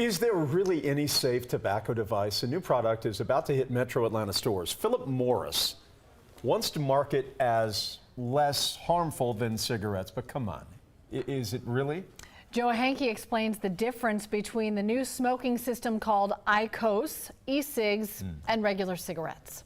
Is there really any safe tobacco device? A new product is about to hit Metro Atlanta stores. Philip Morris wants to market as less harmful than cigarettes, but come on, is it really? Joe Hankey explains the difference between the new smoking system called iQOS, e-cigs, and regular cigarettes.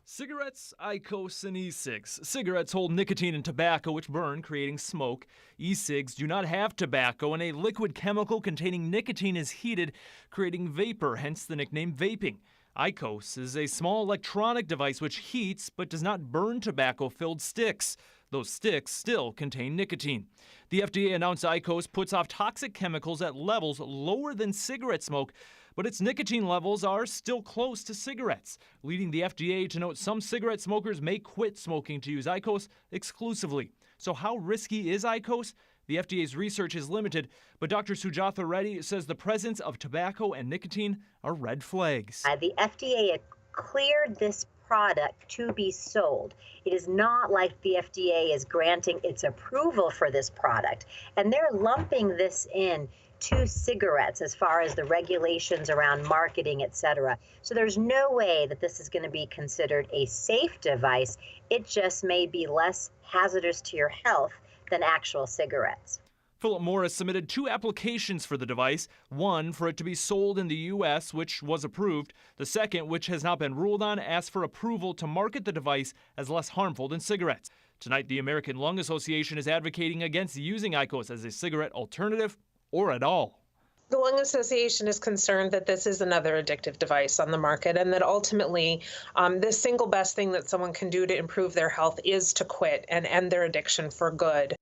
Cigarettes, iQOS, and e-cigs. Cigarettes hold nicotine and tobacco, which burn, creating smoke. E-cigs do not have tobacco, and a liquid chemical containing nicotine is heated, creating vapor, hence the nickname vaping. iQOS is a small electronic device which heats but does not burn tobacco-filled sticks. Those sticks still contain nicotine. The FDA announced iQOS puts off toxic chemicals at levels lower than cigarette smoke, but its nicotine levels are still close to cigarettes, leading the FDA to note some cigarette smokers may quit smoking to use iQOS exclusively. So how risky is iQOS? The FDA's research is limited, but Dr. Sujatha Reddy says the presence of tobacco and nicotine are red flags. The FDA cleared this product to be sold. It is not like the FDA is granting its approval for this product, and they're lumping this in to cigarettes as far as the regulations around marketing, etc. So there's no way that this is going to be considered a safe device. It just may be less hazardous to your health than actual cigarettes. Philip Morris submitted 2 applications for the device, one for it to be sold in the U.S., which was approved. The second, which has not been ruled on, asked for approval to market the device as less harmful than cigarettes. Tonight, the American Lung Association is advocating against using iQOS as a cigarette alternative or at all. The Lung Association is concerned that this is another addictive device on the market, and that ultimately the single best thing that someone can do to improve their health is to quit and end their addiction for good.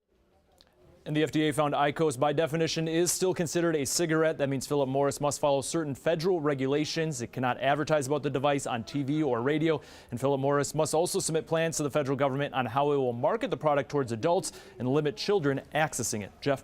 And the FDA found iQOS by definition is still considered a cigarette. That means Philip Morris must follow certain federal regulations. It cannot advertise about the device on TV or radio. And Philip Morris must also submit plans to the federal government on how it will market the product towards adults and limit children accessing it. Jeff?